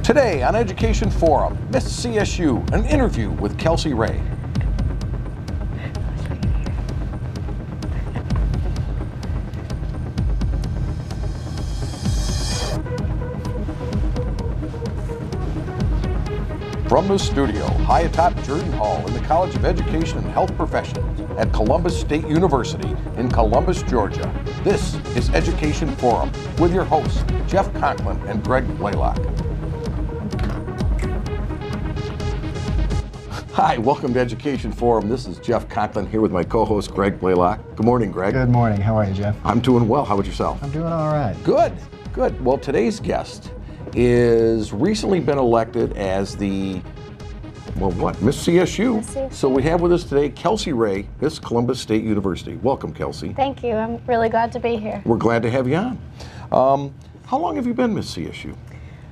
Today on Education Forum, Miss CSU, an interview with Kelsey Ray. From the studio, high atop Jordan Hall in the College of Education and Health Professions at Columbus State University in Columbus, Georgia, this is Education Forum with your hosts, Jeff Conklin and Greg Blaylock. Hi, welcome to Education Forum. This is Jeff Conklin here with my co-host, Greg Blaylock. Good morning, Greg. Good morning. How are you, Jeff? I'm doing well. How about yourself? I'm doing all right. Good, good. Well, today's guest is recently been elected as the, Miss CSU. Miss CSU. So we have with us today Kelsey Ray, Miss Columbus State University. Welcome, Kelsey. Thank you. I'm really glad to be here. We're glad to have you on. How long have you been Miss CSU?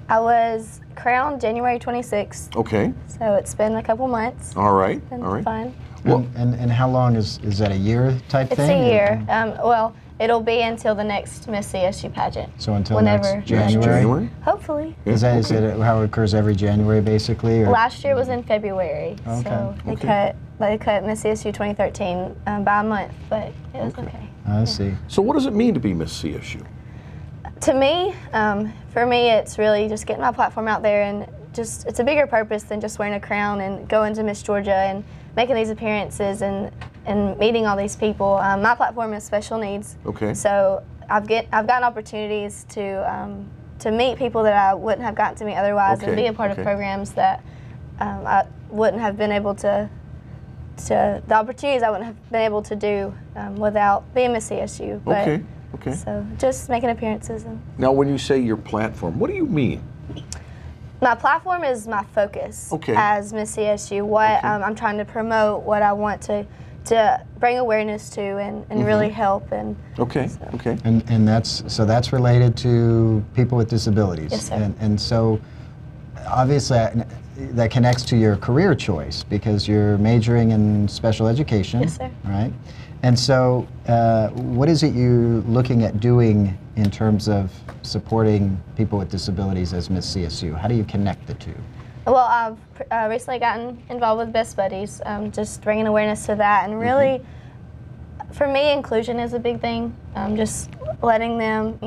I was crowned January 26th. Okay. So it's been a couple months. All right. It's been all right. fun. Well, And how long is that, a year type It's thing? a year. Well, it'll be until the next Miss CSU pageant. So until whenever next January? Hopefully. Yeah, Is okay. it how it occurs every January, basically? Or? Last year was in February. Okay. So they Okay. cut Miss CSU 2013 by a month, but it was okay. I see. So what does it mean to be Miss CSU? To me, for me, it's really just getting my platform out there, and just it's a bigger purpose than just wearing a crown and going to Miss Georgia and making these appearances and meeting all these people. My platform is special needs. Okay. So I've gotten opportunities to meet people that I wouldn't have gotten to meet otherwise, Okay, and be a part okay. of programs that I wouldn't have been able to the opportunities I wouldn't have been able to do without being Miss CSU. But, Okay. Okay. So just making appearances. Now, when you say your platform, what do you mean? My platform is my focus Okay. as Miss CSU. What Okay. I'm trying to promote, what I want to bring awareness to, and really help. And Okay. so. Okay. And that's related to people with disabilities. Yes, sir. And so obviously that connects to your career choice because you're majoring in special education. Yes, sir. Right? And so what is it you're looking at doing in terms of supporting people with disabilities as Miss CSU? How do you connect the two? Well, I've recently gotten involved with Best Buddies, just bringing awareness to that, and really, for me, inclusion is a big thing. Just letting them,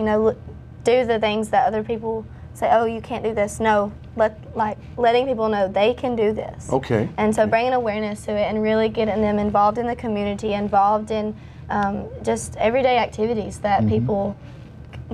do the things that other people say, oh, you can't do this. No, letting people know they can do this. Okay. And so bringing awareness to it and really getting them involved in the community, involved in just everyday activities that people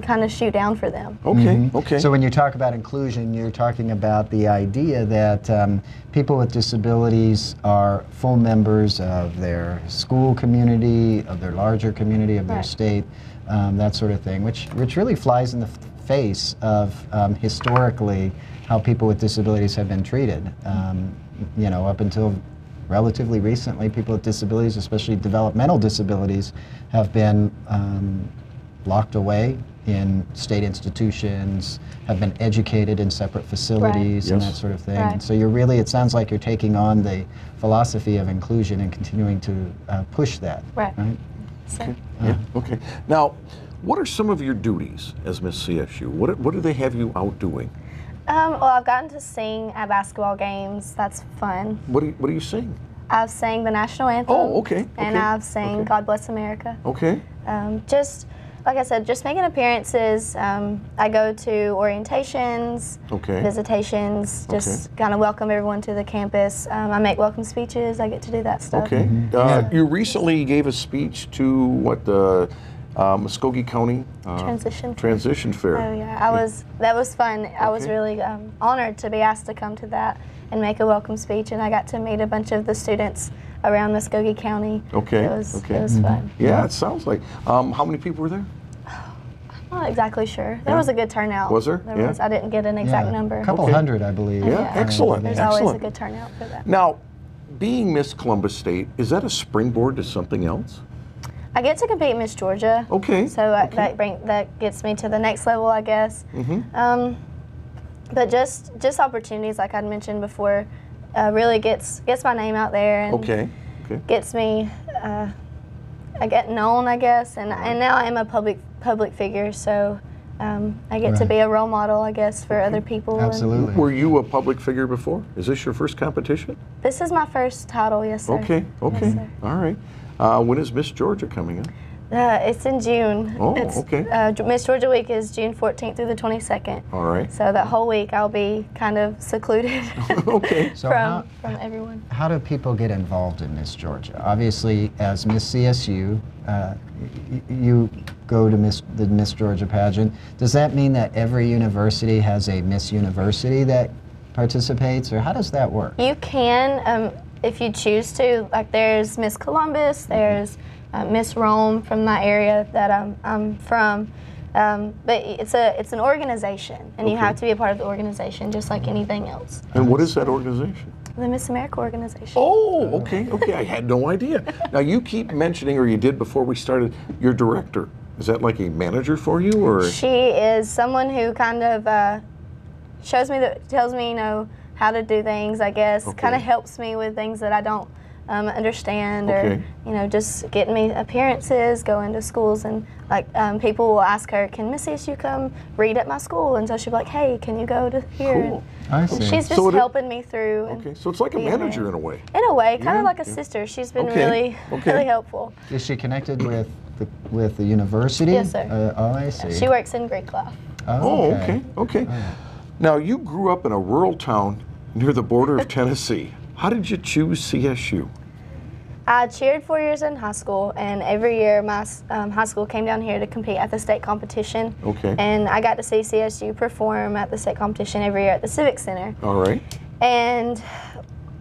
kind of shoot down for them. Okay. Okay. So when you talk about inclusion, you're talking about the idea that people with disabilities are full members of their school community, of their larger community, of their Right. state, that sort of thing, which really flies in the face of historically how people with disabilities have been treated. Up until relatively recently, people with disabilities, especially developmental disabilities, have been locked away in state institutions, have been educated in separate facilities and Yes. that sort of thing. Right. So it sounds like you're taking on the philosophy of inclusion and continuing to push that. Right. Right? So, Okay. Yeah. Okay. Now, what are some of your duties as Miss CSU? What do they have you out doing? well, I've gotten to sing at basketball games. That's fun. What do you sing? I've sang the national anthem. Oh, okay. And okay, I've sang okay. God Bless America. Okay. Just, like I said, just making appearances. I go to orientations, Okay. visitations, just kind of welcome everyone to the campus. I make welcome speeches. I get to do that stuff. Okay. Yeah. You recently gave a speech to the Muskogee County Transition Fair. Oh yeah, that was fun. I was Okay. really honored to be asked to come to that and make a welcome speech, and I got to meet a bunch of the students around Muskogee County. Okay, It was okay. fun. Yeah, it sounds like. How many people were there? I'm not exactly sure. There Yeah. was a good turnout. Was there? Yeah. I didn't get an exact Yeah, number. A couple Okay. hundred, I believe. Yeah, Yeah. excellent. There's excellent. always a good turnout for that. Now, being Miss Columbus State, is that a springboard to something else? I get to compete in Miss Georgia. Okay. So okay. that gets me to the next level, I guess. Mm-hmm. But just opportunities, like I'd mentioned before, really gets my name out there and Okay. Okay. gets me. I get known, I guess, and now I am a public figure, so I get to be a role model, I guess, for other people. and Absolutely. Were you a public figure before? Is this your first competition? This is my first title, yes, sir. Okay, okay, Yes, sir. all right. When is Miss Georgia coming up? It's in June. Oh, It's, okay. Miss Georgia Week is June 14th through the 22nd. All right. So that whole week I'll be kind of secluded Okay. So from everyone. how do people get involved in Miss Georgia? Obviously, as Miss CSU, you go to the Miss Georgia pageant. Does that mean that every university has a Miss University that participates, or how does that work? You can, if you choose to. Like there's Miss Columbus, there's Miss Rome from my area that I'm from. But it's an organization, and you Okay. have to be a part of the organization just like anything else. And what is that organization? The Miss America organization. Oh, okay, okay. I had no idea. Now you keep mentioning, or you did before we started, your director. Is that like a manager for you, or? She is someone who kind of shows me, tells me, how to do things, I guess. Okay. Kind of helps me with things that I don't understand, Okay. or just getting me appearances, going to schools, and like people will ask her, "Can Miss CSU come read at my school?" And so she'll be like, "Hey, can you go to here?" Cool. I And see. she's just So helping me through. and Okay, so it's like a being there. manager in a way. In a way, kind Yeah, of like a yeah. sister. She's been Okay, really, okay. really helpful. Is she connected with the university? Yes, sir. Oh, I see. She works in Greek life. Oh, okay, okay. Now you grew up in a rural town near the border of Tennessee. How did you choose CSU? I cheered 4 years in high school, and every year my high school came down here to compete at the state competition. Okay. And I got to see CSU perform at the state competition every year at the Civic Center. All right. And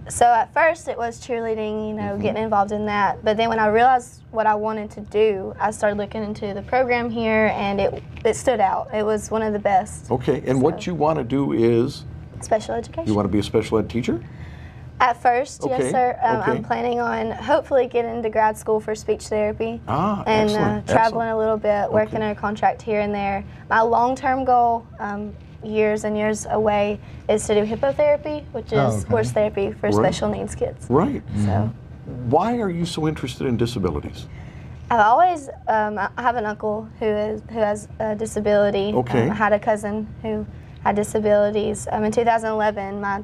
so at first it was cheerleading, getting involved in that. But then when I realized what I wanted to do, I started looking into the program here, and it stood out. It was one of the best. Okay, and what you want to do is, Special education. you want to be a special ed teacher? At first, Okay, yes, sir. okay. I'm planning on hopefully getting into grad school for speech therapy. Ah, And excellent, traveling excellent. a little bit, working Okay. on a contract here and there. My long-term goal, years and years away, is to do hippotherapy, which is okay. horse therapy for Right. special needs kids. Right. So Why are you so interested in disabilities? I've always, I have an uncle who has a disability. Okay. I had a cousin who had disabilities. In 2011, my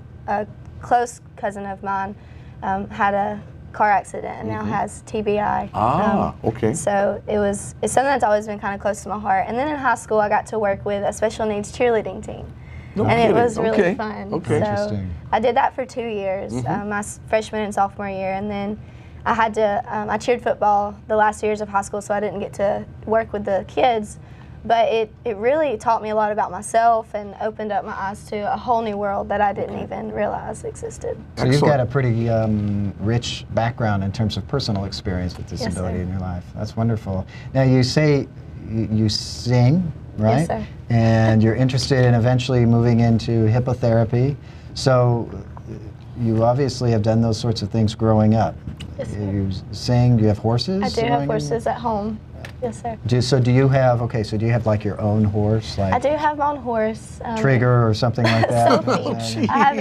close cousin of mine had a car accident and now has TBI. Ah, okay. So it's something that's always been kind of close to my heart. And then in high school, I got to work with a special needs cheerleading team. No and kidding. it was really Okay, fun. okay. So Interesting. I did that for 2 years, my freshman and sophomore year, and then I had to. I cheered football the last 2 years of high school, so I didn't get to work with the kids. But it really taught me a lot about myself and opened up my eyes to a whole new world that I didn't even realize existed. So you've Excellent. got a pretty rich background in terms of personal experience with disability sir. in your life. That's wonderful. Now you say you sing, right? Yes, sir. And you're interested in eventually moving into hippotherapy. So you obviously have done those sorts of things growing up. Yes, sir. You sing. Do you have horses? I do have horses at home. Yes, sir. Do you have like your own horse, like I do have my own horse. Trigger or something like that? Sophie. I have,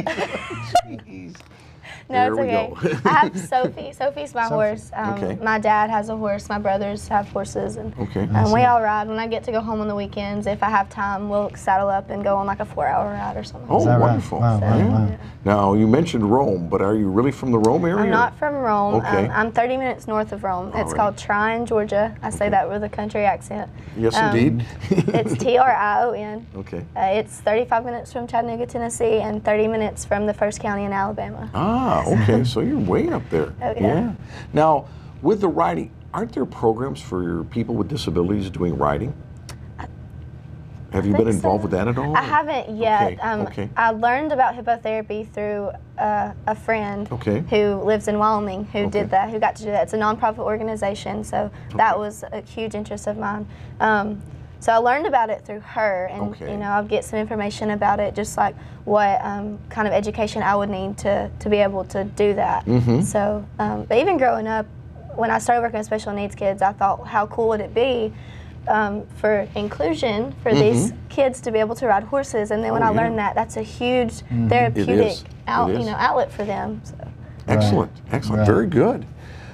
no, There it's we okay. go. I have Sophie. Sophie's my Sophie. horse. Okay. My dad has a horse. My brothers have horses, and Okay. we all ride. When I get to go home on the weekends, if I have time, we'll saddle up and go on like a 4-hour ride or something. Oh, Is that right? wonderful. Wow, wow, Yeah. wow. Now, you mentioned Rome, but are you really from the Rome area? I'm not from Rome. Okay. I'm 30 minutes north of Rome. It's right. called Tryon, Georgia. I say that with a country accent. Yes, indeed. It's Trion. Okay. It's 35 minutes from Chattanooga, Tennessee, and 30 minutes from the first county in Alabama. Ah, okay. So you're way up there. Oh, yeah. Now, with the riding, aren't there programs for people with disabilities doing riding? Have you been think involved so. with that at all? I haven't yet. Okay, okay. I learned about hippotherapy through a friend Okay. who lives in Wyoming who Okay. did that, who got to do that. It's a nonprofit organization, so that was a huge interest of mine. So I learned about it through her, and Okay. I'll get some information about it, just like what kind of education I would need to be able to do that. Mm-hmm. So, but even growing up, when I started working with special needs kids, I thought, how cool would it be for inclusion for these kids to be able to ride horses? And then when Oh, I yeah. learned that, that's a huge It therapeutic is. It is. outlet for them. So. Excellent, excellent, Right. very good.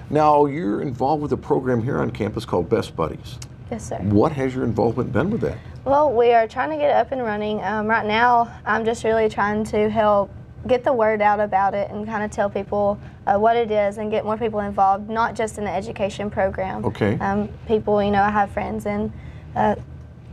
Now, you're involved with a program here on campus called Best Buddies. Yes, sir. What has your involvement been with that? Well, we are trying to get it up and running. Right now, I'm just really trying to help get the word out about it and kind of tell people what it is and get more people involved, not just in the education program. Okay. People, I have friends in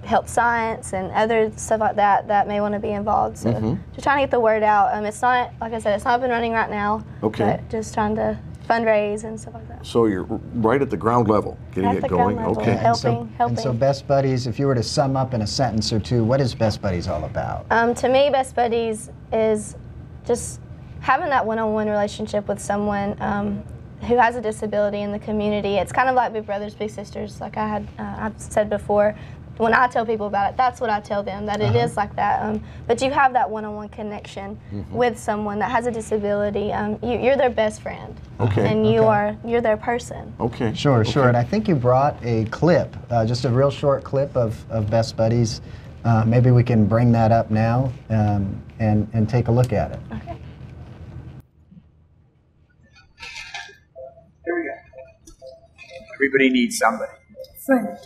health science and other stuff like that that may want to be involved. So just trying to get the word out. It's not, like I said, it's not up and running right now. Okay. But just trying to fundraise and stuff like that. So you're right at the ground level, getting it going. Ground level, Okay. helping. And so Best Buddies, if you were to sum up in a sentence or two, what is Best Buddies all about? To me, Best Buddies is just having that one-on-one relationship with someone who has a disability in the community. It's kind of like Big Brothers, Big Sisters, like I've said before. When I tell people about it, that's what I tell them, that it is like that. But you have that one-on-one connection with someone that has a disability. You're their best friend. Okay. And you're their person. Okay. Sure. And I think you brought a clip, just a real short clip of Best Buddies. Maybe we can bring that up now and take a look at it. Okay. Here we go. Everybody needs somebody. Friend.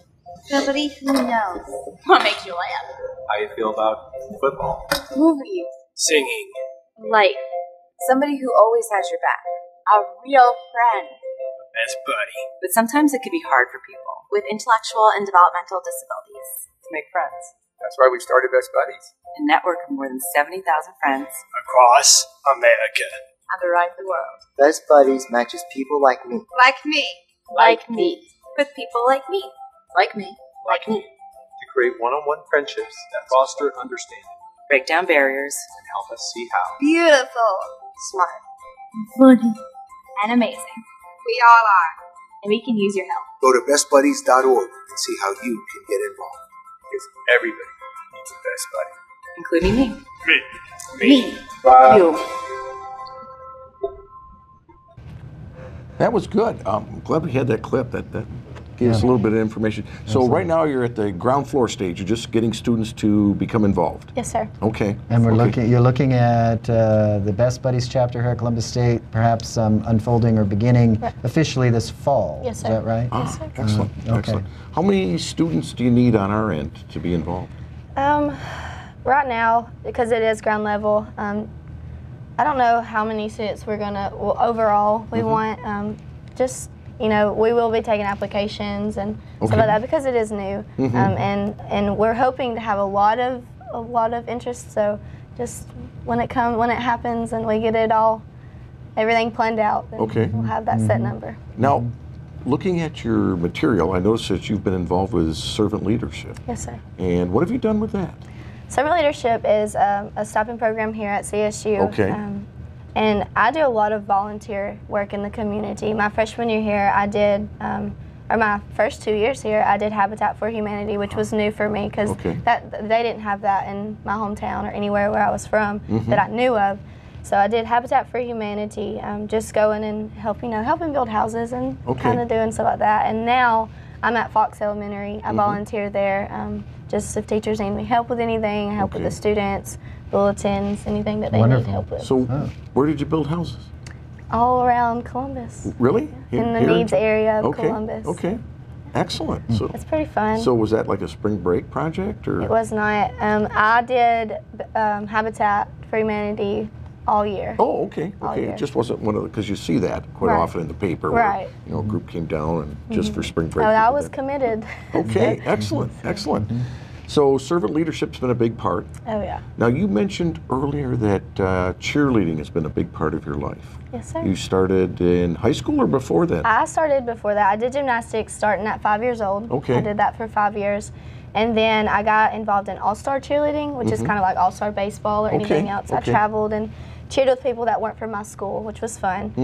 Somebody who knows. What makes you laugh? How you feel about football? Movies. Singing. Life. Somebody who always has your back. A real friend. Best buddy. But sometimes it can be hard for people with intellectual and developmental disabilities to make friends. That's why we started Best Buddies. A network of more than 70,000 friends Across America. And around the world. Best Buddies matches people like me. Like me. like me. With people like me. Like me. Like me. To create one-on-one friendships that foster understanding Break down barriers. and help us see how. Beautiful. Smart. Funny. And amazing. We all are. And we can use your help. Go to bestbuddies.org and see how you can get involved. Because everybody needs a best buddy. Including me. Me. You. That was good. I'm glad we had that clip. That gave us a little bit of information. So right now you're at the ground floor stage. You're just getting students to become involved. Yes, sir. Okay. And you're looking at the Best Buddies chapter here at Columbus State, perhaps unfolding or beginning officially this fall. Yes, sir. Is that right? Yes, sir. Excellent. Okay. Excellent. How many students do you need on our end to be involved? Right now, because it is ground level, I don't know how many students we're gonna. Well, overall, we want just we will be taking applications and stuff like that because it is new, and we're hoping to have a lot of interest. So just when it happens and we get it all, everything planned out, then we'll have that set number. Now, looking at your material, I noticed that you've been involved with servant leadership. Yes, sir. And what have you done with that? Servant leadership is a stipend program here at CSU. Okay. And I do a lot of volunteer work in the community. My freshman year here, I did, or my first 2 years here, I did Habitat for Humanity, which was new for me because they didn't have that in my hometown or anywhere where I was from that I knew of. So I did Habitat for Humanity, just going and helping build houses and kind of doing stuff like that. And now I'm at Fox Elementary. I volunteer there. Just if teachers need me help with anything, I help with the students, bulletins, anything that they need help with. So where did you build houses? All around Columbus. Really? In the needs area of Columbus. Okay. Excellent. So it's pretty fun. So was that like a spring break project, or? It was not. I did Habitat for Humanity all year. Oh, okay. All Okay. year. It just wasn't one of the, because you see that quite often in the paper. Right. Where, a group came down and just for spring break. Oh, I did was that. committed. Okay. Excellent. Excellent. So servant leadership's been a big part. Oh, yeah. Now you mentioned earlier that cheerleading has been a big part of your life. Yes, sir. You started in high school or before that? I started before that. I did gymnastics starting at 5 years old. Okay. I did that for 5 years. And then I got involved in all-star cheerleading, which is kind of like all-star baseball or anything else. I traveled and cheered with people that weren't from my school, which was fun.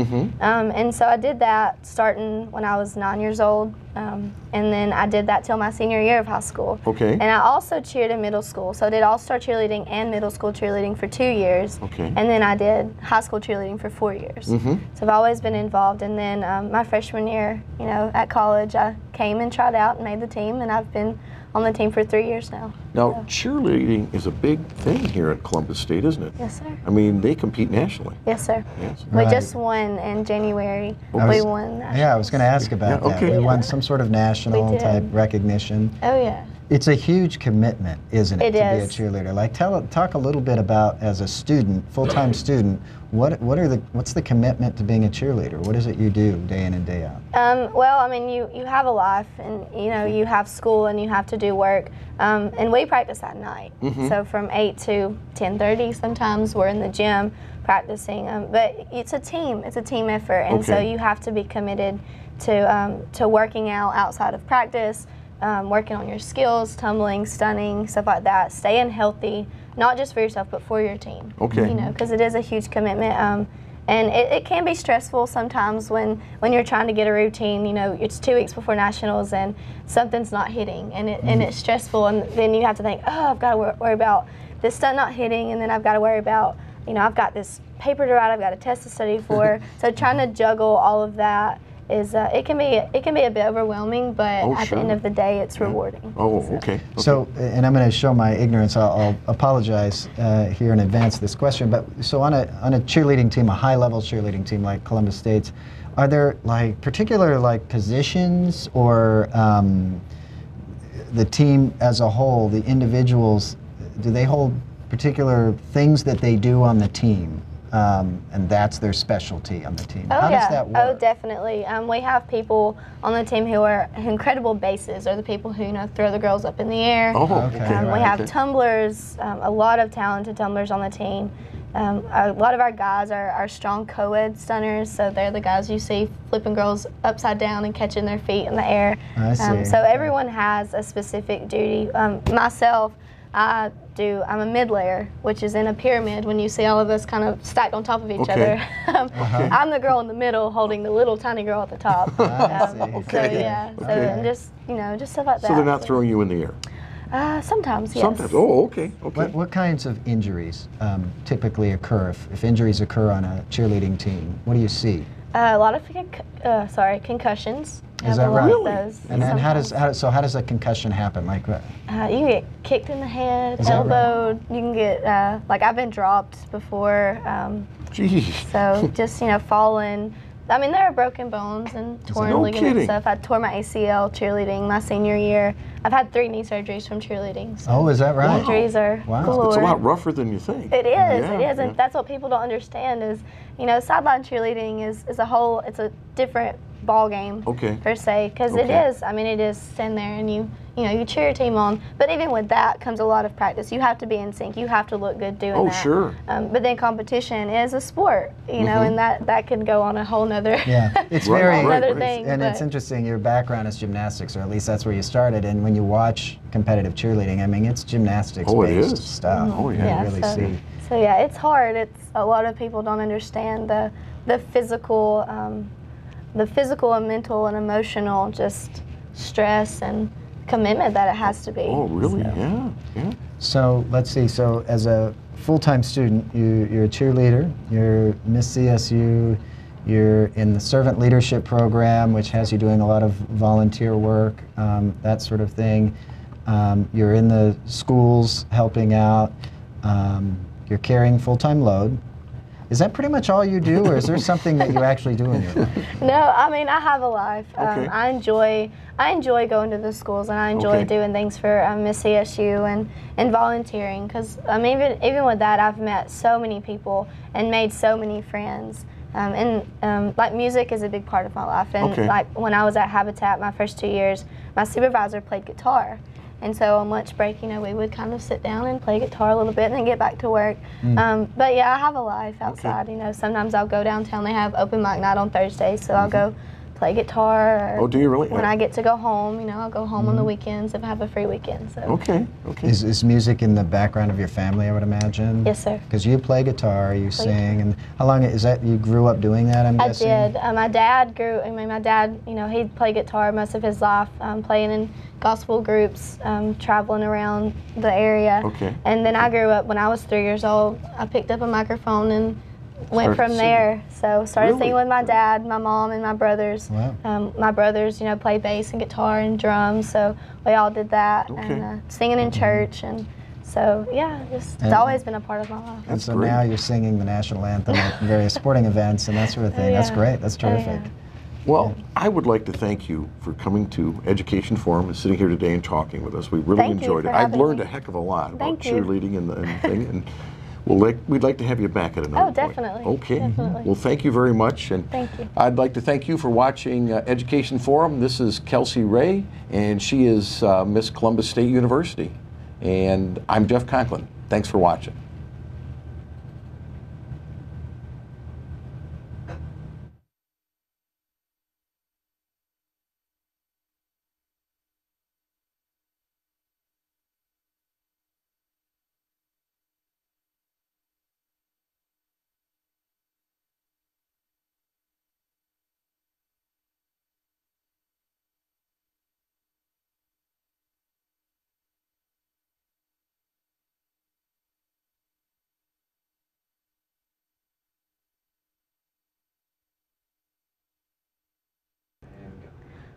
And so I did that starting when I was 9 years old. And then I did that till my senior year of high school. Okay. And I also cheered in middle school. So I did all-star cheerleading and middle school cheerleading for 2 years. Okay. And then I did high school cheerleading for 4 years. So I've always been involved. And then my freshman year, at college, I came and tried out and made the team. And I've been on the team for 3 years now. Now, cheerleading is a big thing here at Columbus State, isn't it? Yes, sir. I mean, they compete nationally. Yes, sir. Yes. We just won in January. We won. Yeah, I was going to ask about that. okay. We won some sort of national We did. type recognition. Oh, yeah. It's a huge commitment, isn't it, It to is. be a cheerleader? Like, talk a little bit about, as a student, full-time student, what's the commitment to being a cheerleader? What is it you do day in and day out? Well, I mean, you have a life, and you have school, and you have to do work, and we practice at night. So from 8 to 10:30, sometimes we're in the gym practicing. But it's a team effort, and so you have to be committed to working out outside of practice. Working on your skills, tumbling, stunning, stuff like that, staying healthy, not just for yourself, but for your team. Because it is a huge commitment. And it can be stressful sometimes when you're trying to get a routine. It's 2 weeks before nationals and something's not hitting, and it's stressful. And then you have to think, oh, I've got to worry about this stunt not hitting, and then I've got to worry about, I've got this paper to write, I've got a test to study for. So trying to juggle all of that is it can be a bit overwhelming, but at the end of the day, it's rewarding. So, and I'm going to show my ignorance. I'll apologize here in advance of this question. But so on a cheerleading team, a high-level cheerleading team like Columbus State's, are there particular positions, or the team as a whole, the individuals, do they hold particular things that they do on the team? And that's their specialty on the team. How does that work? Oh, definitely. We have people on the team who are incredible bases, or the people who throw the girls up in the air. We have tumblers, a lot of talented tumblers on the team. A lot of our guys are strong co-ed stunners, so they're the guys you see flipping girls upside down and catching their feet in the air. I see. So everyone has a specific duty. Myself, I'm a mid-layer, which is in a pyramid when you see all of us kind of stacked on top of each other. I'm the girl in the middle holding the little tiny girl at the top. And just stuff like that. So they're not throwing you in the air? Sometimes, yes. Sometimes. Oh, okay. What kinds of injuries typically occur if injuries occur on a cheerleading team? What do you see? A lot of concussions. Is that right? Those and how does a concussion happen? Like what? You can get kicked in the head, Is that elbowed. Right? You can get I've been dropped before. Jeez. So just falling. I mean, there are broken bones and torn ligaments stuff. I tore my ACL cheerleading my senior year. I've had 3 knee surgeries from cheerleading. So is that right? Injuries are galore. It's a lot rougher than you think. It is, and that's what people don't understand is, sideline cheerleading is a whole, it's a different ball game per se, because it is. I mean, it is stand there and you cheer your team on. But even with that comes a lot of practice. You have to be in sync. You have to look good doing that. Sure. But then competition is a sport, and that can go on a whole nother. It's thing. And it's interesting. Your background is gymnastics, or at least that's where you started. And when you watch competitive cheerleading, I mean, it's gymnastics-based stuff. You really see. So it's hard. It's a lot of people don't understand the physical and mental and emotional just stress and commitment that it has to be. Oh, really? So. Yeah. So let's see. So as a full-time student, you're a cheerleader. You're Miss CSU. You're in the servant leadership program, which has you doing a lot of volunteer work, that sort of thing. You're in the schools helping out. You're carrying full-time load. Is that pretty much all you do, or is there something that you actually do in your life? No, I mean, I have a life. I enjoy going to the schools, and I enjoy doing things for Miss CSU and volunteering, because even with that, I've met so many people and made so many friends. Like music is a big part of my life, and like when I was at Habitat my first 2 years, my supervisor played guitar. And so on lunch break, we would kind of sit down and play guitar a little bit and then get back to work. But yeah, I have a life outside. Sometimes I'll go downtown. They have open mic night on Thursdays, so I'll go play guitar. Or do you really? When I get to go home, I'll go home on the weekends if I have a free weekend. So. Okay. Is music in the background of your family, I would imagine? Yes, sir. Because you play guitar, you sing, and how long is that? You grew up doing that, I'm guessing? I did. My dad he'd play guitar most of his life, playing in gospel groups, traveling around the area. And then I grew up when I was 3 years old. I picked up a microphone and went from there. So started singing with my dad, my mom, and my brothers. Wow. My brothers, play bass and guitar and drums, so we all did that. And singing in church, and so it's always been a part of my life. And so now you're singing the national anthem at various sporting events and that sort of thing. That's great. That's terrific. Well, I would like to thank you for coming to Education Forum and sitting here today and talking with us. We really Thank you enjoyed for it. I've having learned me. a heck of a lot about Thank you. cheerleading and thing, and we'd like to have you back at another point. Definitely. Okay. Definitely. Well, thank you very much. And Thank you. I'd like to thank you for watching Education Forum. This is Kelsey Ray, and she is Miss Columbus State University. And I'm Jeff Conklin. Thanks for watching.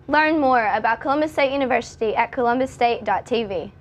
Learn more about Columbus State University at columbusstate.tv.